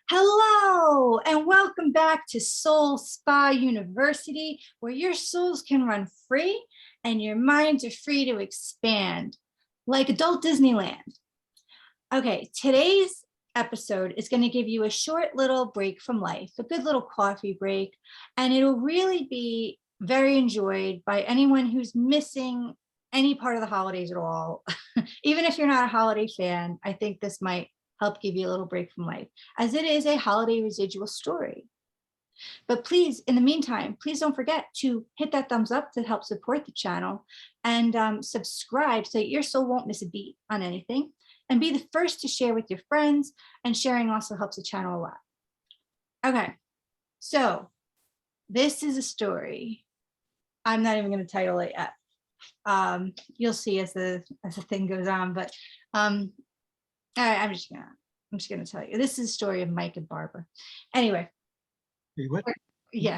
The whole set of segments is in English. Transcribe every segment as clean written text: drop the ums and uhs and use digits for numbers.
Hello, and welcome back to Soul Spa University, where your souls can run free and your minds are free to expand like adult Disneyland. Okay, today's episode is going to give you a short little break from life, a good little coffee break, and it'll really be very enjoyed by anyone who's missing any part of the holidays at all. Even if you're not a holiday fan, I think this might help give you a little break from life, as it is a holiday residual story. But please, in the meantime, please don't forget to hit that thumbs up to help support the channel, and subscribe so that your soul won't miss a beat on anything, and be the first to share with your friends, and sharing also helps the channel a lot. Okay, so this is a story. I'm not even going to title it yet. You'll see as the thing goes on, but all right, I'm just gonna tell you. This is a story of Mike and Barbara. Anyway. What? Yeah.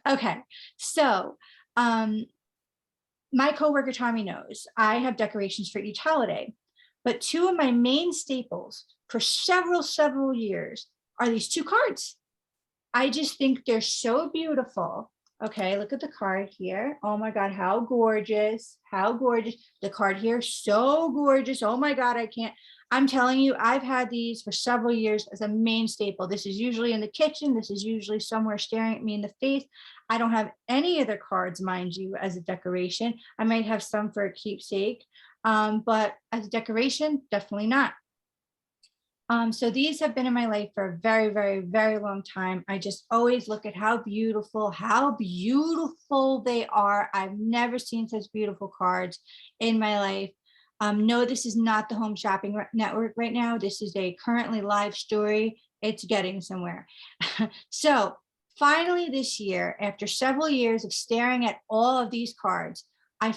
Okay. So my coworker Tommy knows I have decorations for each holiday, but two of my main staples for several years are these two cards. I just think they're so beautiful. Okay, look at the card here. Oh my God, how gorgeous, how gorgeous. The card here, so gorgeous. Oh my God, I'm telling you, I've had these for several years as a main staple. This is usually in the kitchen. This is usually somewhere staring at me in the face. I don't have any other cards, mind you, as a decoration. I might have some for a keepsake, but as a decoration, definitely not. So these have been in my life for a very long time. I just always look at how beautiful they are. I've never seen such beautiful cards in my life. No, this is not the Home Shopping Network right now. This is a currently live story. It's getting somewhere. So finally this year, after several years of staring at all of these cards, I'm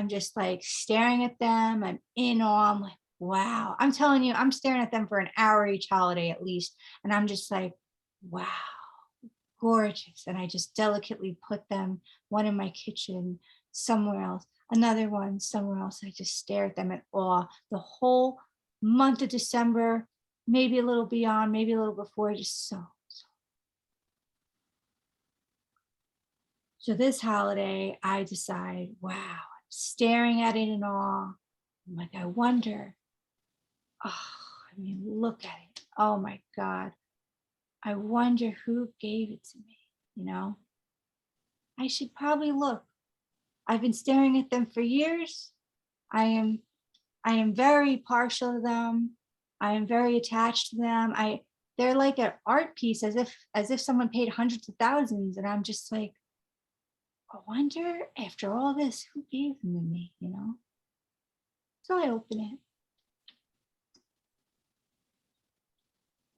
just like staring at them. I'm in awe. I'm like, wow, I'm telling you, I'm staring at them for an hour each holiday at least. And I'm just like, wow, gorgeous. And I just delicately put them, one in my kitchen, somewhere else, another one somewhere else. I just stare at them in awe the whole month of December, maybe a little beyond, maybe a little before, just so. So this holiday, I decide, wow, I'm staring at it in awe. I'm like, I wonder, look at it. Oh my God. I wonder who gave it to me, I should probably look. I've been staring at them for years. I am very partial to them. I am very attached to them. They're like an art piece, as if someone paid hundreds of thousands. And I'm just like, I wonder, after all this, who gave them to me, So I open it.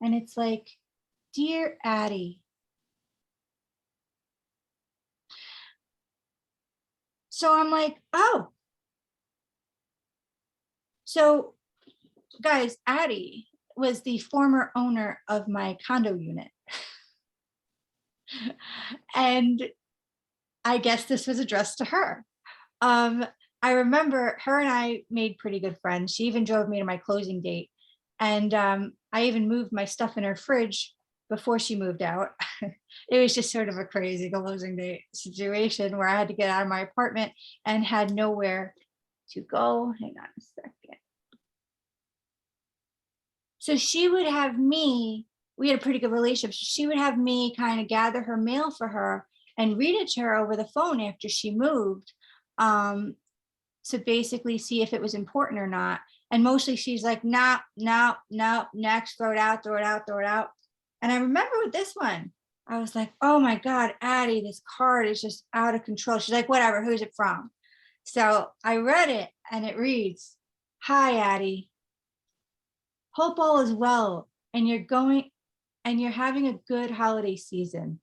And it's like, dear Addie. So I'm like, oh. So guys, Addie was the former owner of my condo unit. And I guess this was addressed to her. I remember her and I made pretty good friends. She even drove me to my closing date. And I even moved my stuff in her fridge before she moved out. It was just sort of a crazy closing date situation where I had to get out of my apartment and had nowhere to go. Hang on a second. So she would have me, we had a pretty good relationship. So she would have me kind of gather her mail for her and read it to her over the phone after she moved, to basically see if it was important or not. And mostly she's like, no, next, throw it out. And I remember with this one, I was like, oh my God, Addie, this card is just out of control. She's like, whatever, who's it from? So I read it and it reads, hi, Addie. Hope all is well and you're having a good holiday season.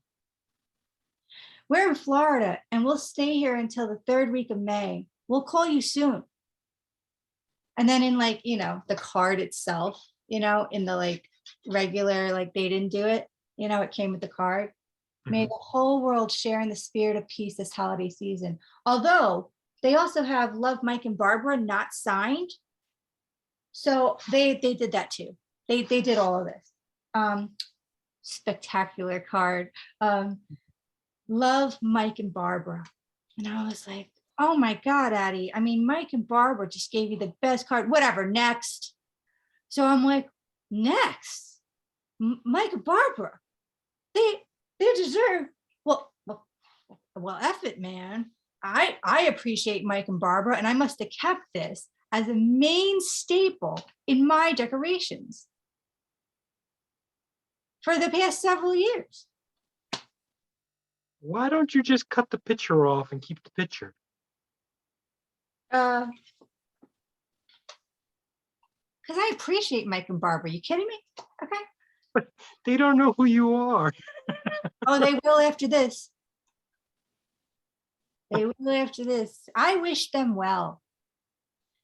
We're in Florida and we'll stay here until the 3rd week of May. We'll call you soon. And then in the card itself, in the regular, they didn't do it, it came with the card. Mm-hmm. May the whole world share in the spirit of peace this holiday season. Although they also have Love, Mike and Barbara not signed. So they did that too. They did all of this. Spectacular card. Love Mike and Barbara. And I was like, oh my God, Addie. I mean, Mike and Barbara just gave you the best card. Whatever, next. So I'm like, next. Mike and Barbara. They deserve, well, F it, man. I appreciate Mike and Barbara, and I must have kept this as a main staple in my decorations for the past several years. Why don't you just cut the picture off and keep the picture? Because I appreciate Mike and Barbara. You kidding me? Okay. But they don't know who you are. Oh, they will after this. They will after this. I wish them well.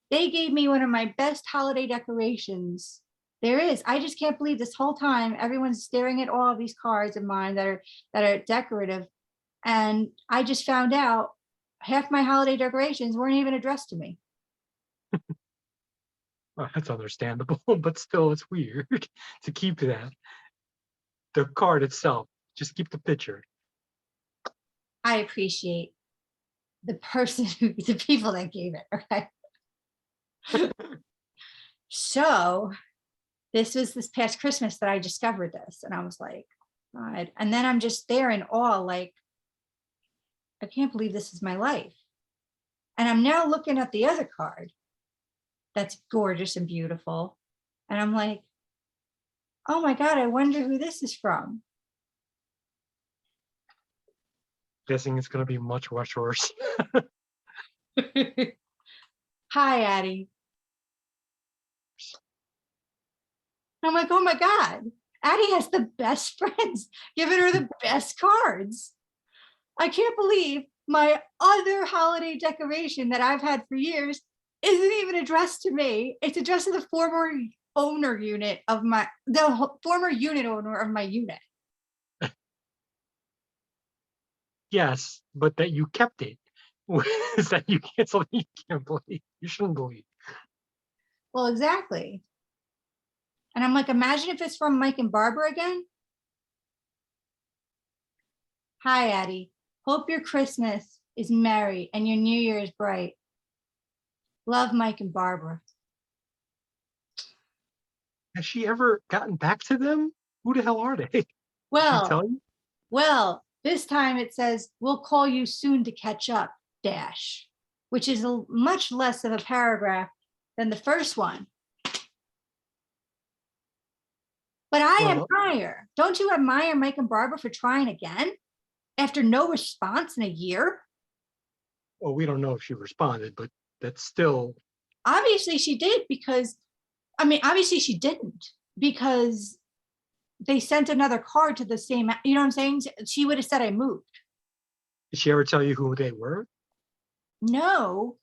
They gave me one of my best holiday decorations there is. I just can't believe this whole time everyone's staring at all of these cards of mine that are decorative. And I just found out half my holiday decorations weren't even addressed to me. Well, that's understandable, but still it's weird to keep that. The card itself, just keep the picture. I appreciate the person, the people that gave it, okay? So this was this past Christmas that I discovered this, and I was like, God. And then I'm just there in awe, like, I can't believe this is my life. And I'm now looking at the other card that's gorgeous and beautiful. And I'm like, oh my God, I wonder who this is from. Guessing it's going to be much worse. Hi, Addie. I'm like, oh my God, Addie has the best friends, giving her the best cards. I can't believe my other holiday decoration that I've had for years isn't even addressed to me. It's addressed to the former owner unit of the former unit owner of my unit. Yes, but that you kept it is that you can't, something you can't believe. You shouldn't believe. Well, exactly. And I'm like, imagine if it's from Mike and Barbara again. Hi, Addie. Hope your Christmas is merry and your New Year is bright. Love, Mike and Barbara. Has she ever gotten back to them? Who the hell are they? Did she tell you? Well, this time it says, we'll call you soon to catch up, dash, which is much less of a paragraph than the first one. But I admire, don't you admire Mike and Barbara for trying again after no response in a year? Well, we don't know if she responded, but that's still. Obviously she did, because, I mean, obviously she didn't, because they sent another card to the same, you know what I'm saying? She would have said I moved. Did she ever tell you who they were? No.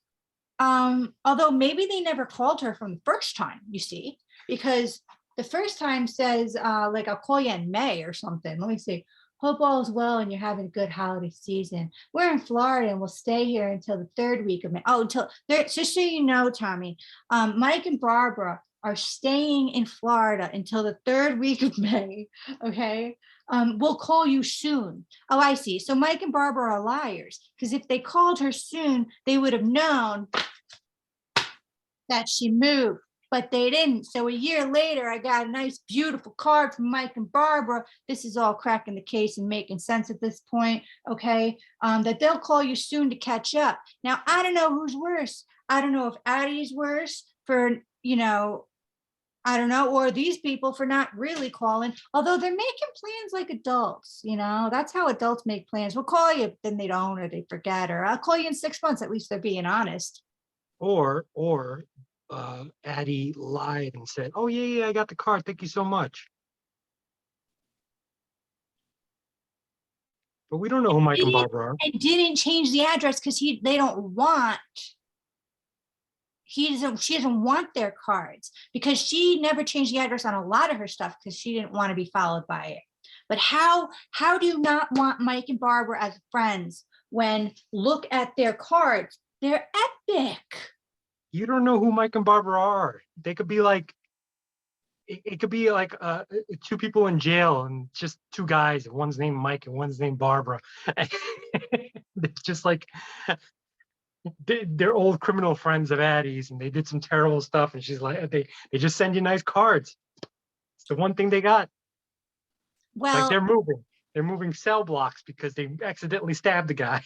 Although maybe they never called her from the first time, you see, because the first time says, like, I'll call you in May or something. Let me see. Hope all is well and you're having a good holiday season. We're in Florida and we'll stay here until the third week of May. Oh, until there, just so you know, Tommy, Mike and Barbara are staying in Florida until the third week of May. Okay. We'll call you soon. Oh, I see. So Mike and Barbara are liars, because if they called her soon, they would have known that she moved, but they didn't. So a year later, I got a nice, beautiful card from Mike and Barbara. This is all cracking the case and making sense at this point, okay? That they'll call you soon to catch up. Now, I don't know who's worse. I don't know if Addie's worse for, you know, I don't know, or these people for not really calling, although they're making plans like adults, you know, that's how adults make plans. We'll call you, then they don't, or they forget, or I'll call you in 6 months. At least they're being honest. Or Addie lied and said, oh yeah, I got the card, thank you so much. But we don't know who Mike and Barbara are. And didn't change the address because she doesn't want their cards, because she never changed the address on a lot of her stuff because she didn't want to be followed by it. But how do you not want Mike and Barbara as friends when look at their cards? They're epic. You don't know who Mike and Barbara are. They could be like it could be like two people in jail and just two guys. And one's named Mike and one's named Barbara. It's just like they're old criminal friends of Addie's, and they did some terrible stuff. And she's like, they just send you nice cards. It's the one thing they got. Like Well, they're moving cell blocks because they accidentally stabbed the guy.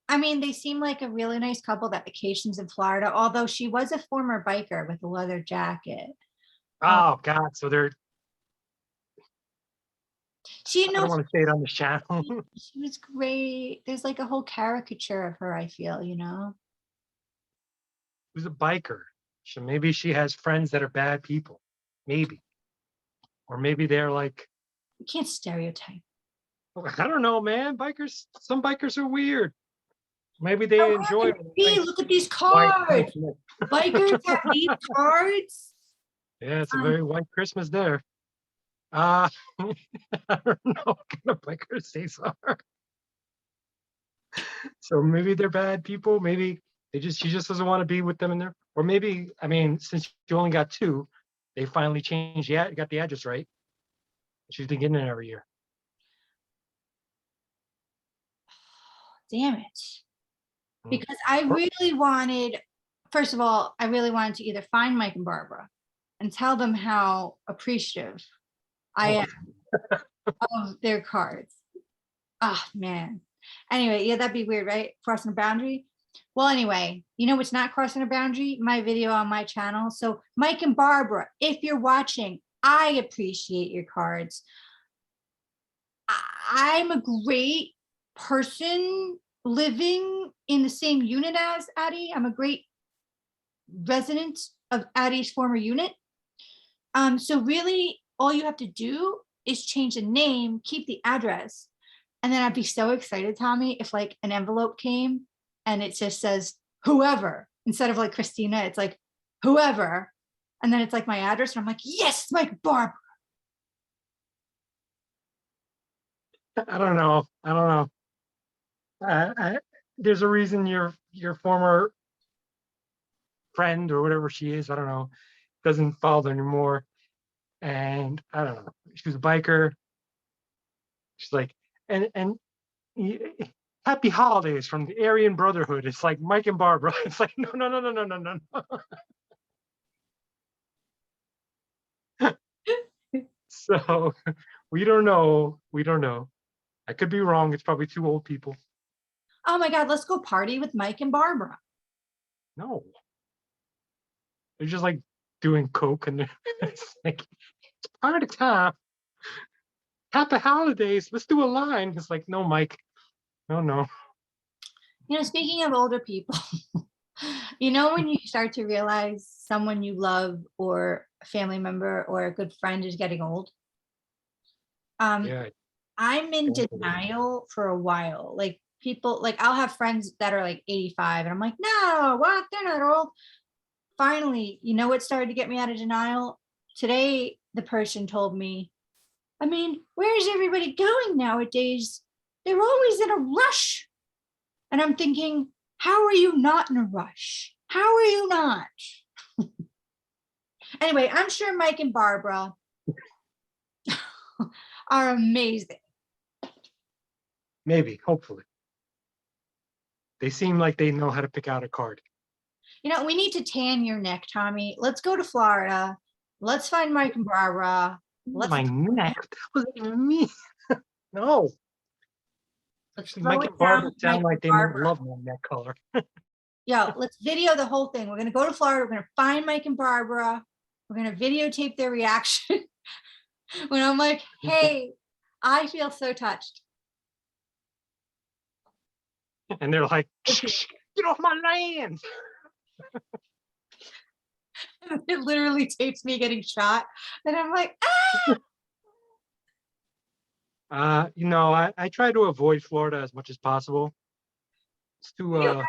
I mean, they seem like a really nice couple that vacations in Florida, although she was a former biker with a leather jacket. Oh God! So they're. She I don't knows want to say it on the channel. she was great. There's like a whole caricature of her, I feel. Who's a biker? So maybe she has friends that are bad people. Maybe. Or maybe they're like, You can't stereotype. I don't know, man. Some bikers are weird. Maybe they How enjoy hard can it be? nice Look at these white cards. Christmas. Bikers have these cards. Yeah, it's a very white Christmas there. I don't know what kind of bikers these are. So maybe they're bad people. Maybe she just doesn't want to be with them in there. Or maybe, I mean, since you only got two, they finally changed got the address right. She's been getting it every year. Damn it. Mm. Because I really wanted, first of all, I really wanted to either find Mike and Barbara and tell them how appreciative I am of their cards. Oh, man. Anyway, yeah, that'd be weird, right? Crossing a boundary. Well, anyway, you know what's not crossing a boundary? My video on my channel. So Mike and Barbara, if you're watching, I appreciate your cards. I'm a great person living in the same unit as Addie. I'm a great resident of Addie's former unit. So really all you have to do is change the name, keep the address. And then I'd be so excited, Tommy, if like an envelope came and it just says whoever, instead of like Christina, it's like whoever. And then it's like my address. And I'm like, yes, Mike Barbara. I don't know. There's a reason your former friend or whatever she is, I don't know, doesn't follow anymore. And I don't know. She was a biker. She's like, and happy holidays from the Aryan Brotherhood. It's like Mike and Barbara. It's like no. So we don't know. I could be wrong. It's probably two old people. Oh my God, let's go party with Mike and Barbara. No. They're just like doing coke and it's like it's party time. Happy holidays. Let's do a line. It's like, no, Mike. No. Speaking of older people, when you start to realize someone you love or a family member or a good friend is getting old? Yeah. I'm in denial for a while. Like people, like I'll have friends that are like 85 and I'm like, no, what? They're not old. Finally, you know what started to get me out of denial? Today, the person told me, I mean, where's everybody going nowadays? They're always in a rush. And I'm thinking, how are you not in a rush? How are you not? Anyway, I'm sure Mike and Barbara are amazing. Maybe, hopefully. They seem like they know how to pick out a card. We need to tan your neck, Tommy. Let's go to Florida. Let's find Mike and Barbara. My neck? That wasn't even me. No. Actually, Mike and Barbara sound like they might love my neck color. Yo, let's video the whole thing. We're going to go to Florida. We're going to find Mike and Barbara. We're going to videotape their reaction. When I'm like, hey, I feel so touched. And they're like, get off my land. It literally tapes me getting shot. And I'm like, I try to avoid Florida as much as possible. It's too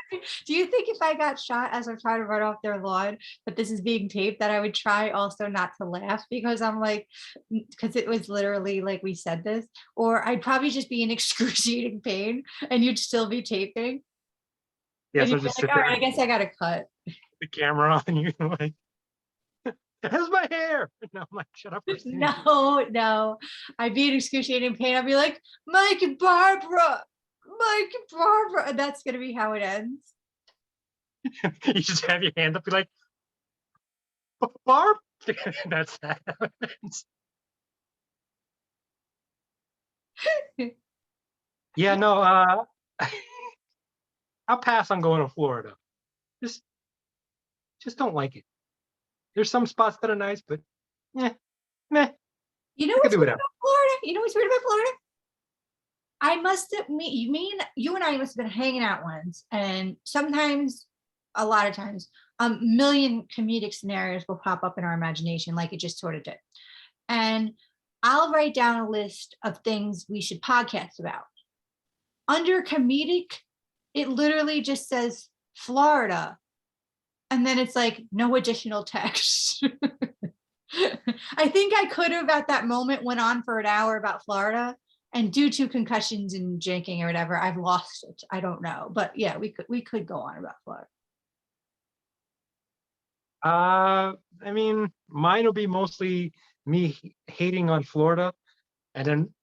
do you think if I got shot as I'm trying to run off their lawn, but this is being taped, that I would try also not to laugh because I'm like, because it was literally like we said this, or I'd probably just be in excruciating pain and you'd still be taping. Yes, And I just like, all right, I guess I gotta cut the camera on you like How's my hair? No, I'm like, shut up, Christine. No. I'd be in excruciating pain. I'd be like, Mike and Barbara, and that's gonna be how it ends. You just have your hand up, be like, Barb. That's that. Yeah, no, I'll pass on going to Florida. Just just don't like it. There's some spots that are nice, but meh, You know I could what's do weird without. about Florida? You know what's weird about Florida? I must have you and I must have been hanging out once, and sometimes, a lot of times, a million comedic scenarios will pop up in our imagination, like it just sort of did. And I'll write down a list of things we should podcast about. Under comedic, it literally just says Florida, and then it's like no additional text. I think I could have at that moment went on for an hour about Florida, and due to concussions and drinking or whatever, I've lost it. I don't know, but yeah, we could go on about Florida. I mean, mine will be mostly me hating on Florida, and then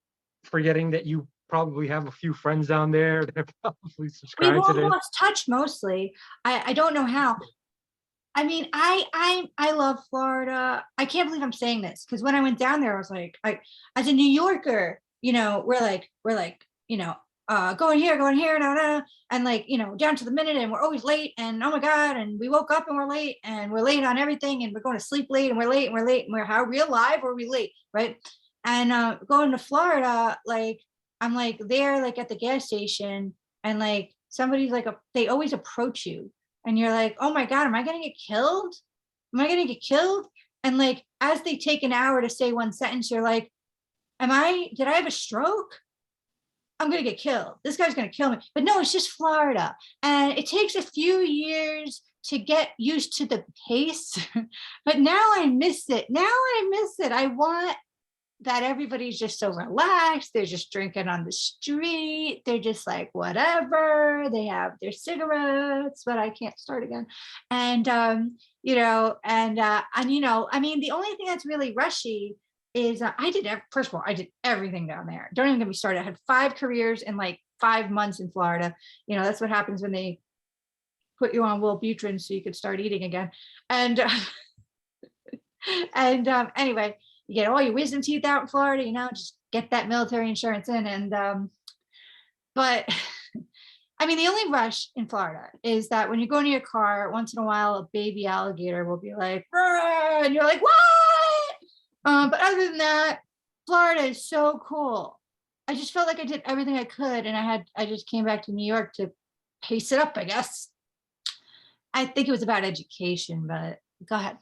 forgetting that you probably have a few friends down there that probably We've subscribe to all this. lost touch mostly. I don't know how. I mean, I love Florida. I can't believe I'm saying this because when I went down there, I was like, I as a New Yorker, we're like, going here, no, no, and like, down to the minute, and we're always late, and oh my god, and we woke up and we're late on everything, and we're going to sleep late, and we're late, and we're late, and we're how real live or we late, right? And going to Florida, like I'm like there, like at the gas station, and like somebody's like they always approach you and you're like, oh my God, am I going to get killed? Am I going to get killed? And like, as they take an hour to say one sentence, you're like, did I have a stroke? I'm going to get killed. This guy's going to kill me. But no, it's just Florida. And it takes a few years to get used to the pace. But now I miss it. I want that everybody's just so relaxed. They're just drinking on the street. They're just like, whatever. They have their cigarettes, but I can't start again. And, I mean, the only thing that's really rushy is first of all, I did everything down there. Don't even get me started. I had 5 careers in like 5 months in Florida. That's what happens when they put you on Wellbutrin so you could start eating again. And, anyway, you get all your wisdom teeth out in Florida, just get that military insurance in. And, but I mean, the only rush in Florida is that when you go into your car, once in a while, a baby alligator will be like, "Rah!" And you're like, what? But other than that, Florida is so cool. I just felt like I did everything I could. And I just came back to New York to pace it up, I guess. I think it was about education, but go ahead.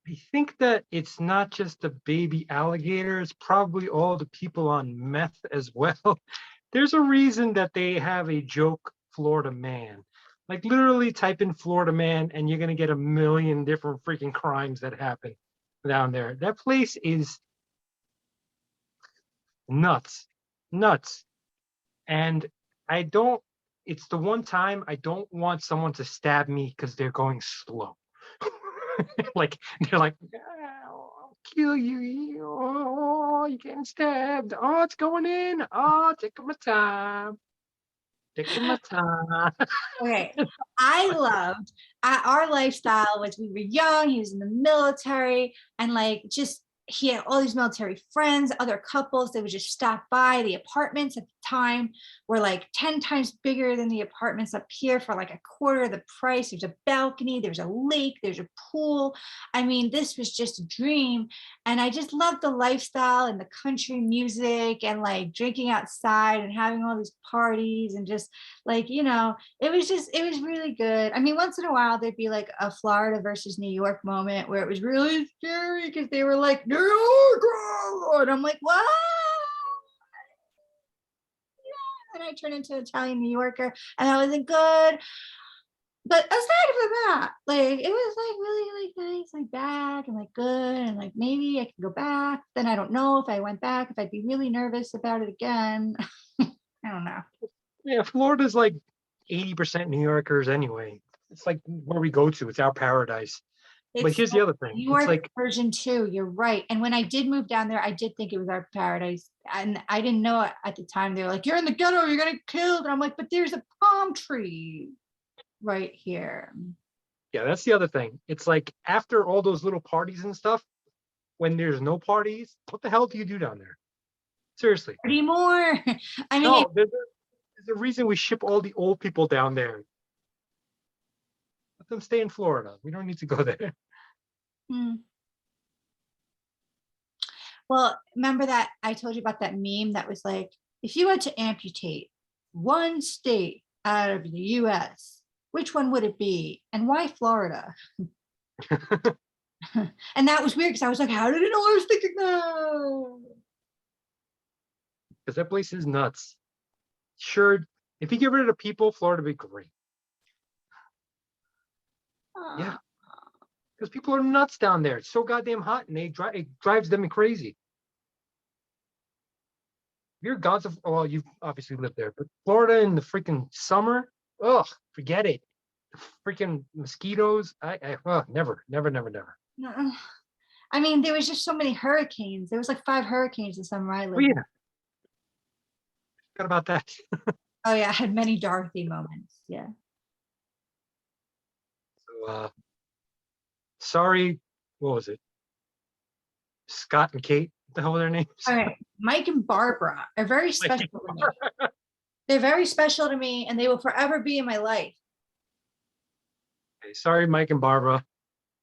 I think that it's not just the baby alligator, it's probably all the people on meth as well. There's a reason that they have a joke Florida man. Like literally type in Florida man and you're gonna get a million different freaking crimes that happen down there. That place is nuts. Nuts. And I don't it's the one time I don't want someone to stab me because they're going slow. Like they're like, I'll kill you. Oh, you're getting stabbed. Oh, it's going in. Oh, taking my time. Taking my time. Okay. I loved our lifestyle was we were young, he was in the military, and like just he had all these military friends, other couples. They would just stop by. The apartments at the time were like 10 times bigger than the apartments up here for like a quarter of the price. There's a balcony, there's a lake, there's a pool. I mean, this was just a dream. And I just loved the lifestyle and the country music and like drinking outside and having all these parties and just like, it was really good. I mean, once in a while there'd be like a Florida versus New York moment where it was really scary because they were like New York, and I'm like, what? Yeah. And I turned into an Italian New Yorker, and that wasn't good. But aside from that, like it was like really like nice, like back and like good, and like maybe I can go back. Then I don't know if I went back if I'd be really nervous about it again. I don't know. Yeah, Florida's like 80% New Yorkers anyway. It's like where we go to. It's our paradise. But here's the other thing. New It's York like, version 2, you're right. And when I did move down there, I did think it was our paradise. And I didn't know it at the time. They were like, you're in the ghetto, you're gonna get killed. And I'm like, but there's a palm tree right here. yeah, that's the other thing. It's like after all those little parties and stuff, when there's no parties, what the hell do you do down there? Seriously. Anymore. I mean, No, there's a reason we ship all the old people down there. Let them stay in Florida. We don't need to go there. hmm. Well, remember that I told you about that meme that was like, if you had to amputate one state out of the US, which one would it be? And why Florida? And that was weird because I was like, how did it know I was thinking that? Because that place is nuts. Sure, if you get rid of the people, Florida would be great. Yeah, because people are nuts down there. It's so goddamn hot, and it drives them crazy. You're gods of, well, you've obviously lived there, but Florida in the freaking summer, ugh, forget it. The freaking mosquitoes, never, never, never, never. Uh, I mean, there was just so many hurricanes. There was like 5 hurricanes in summer I Oh lived. yeah, forgot about that. Oh yeah, I had many Dorothy moments. Yeah. So, sorry, what was it? Scott and Kate, what the hell were their names? All right. Mike and Barbara are very special to me. They're very special to me and they will forever be in my life. Okay, sorry, Mike and Barbara.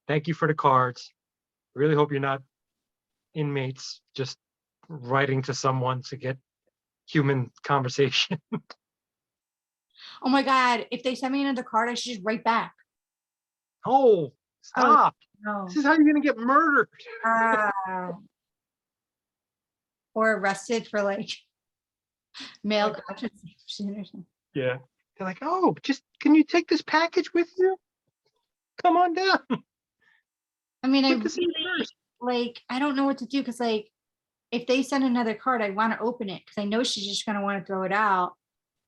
Thank you for the cards. Really hope you're not inmates just writing to someone to get human conversation. Oh my God. If they send me another card, I should just write back. Oh, stop. No. This is how you're going to get murdered. Or arrested for like mail contraception or something. Yeah. They're like, oh, just can you take this package with you? Come on down. I mean, I Put this in really first. like, I don't know what to do because like if they send another card, I want to open it because I know she's just gonna want to throw it out.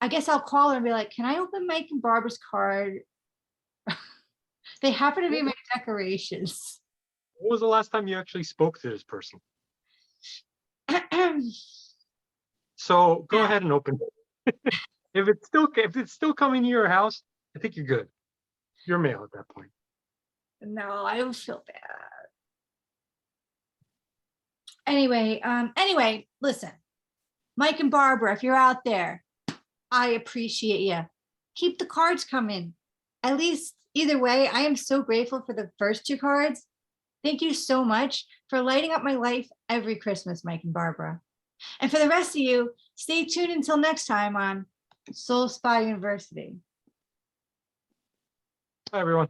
I guess I'll call her and be like, can I open Mike and Barbara's card? They happen to be my decorations. When was the last time you actually spoke to this person? So go ahead and open it. If it's still coming to your house, I think you're good. Your mail at that point. No, I don't feel bad. Anyway, listen, Mike and Barbara, if you're out there, I appreciate you. Keep the cards coming. At least either way, I am so grateful for the first 2 cards. Thank you so much for lighting up my life every Christmas, Mike and Barbara. And for the rest of you, stay tuned until next time on Soul Spa University. Hi, everyone.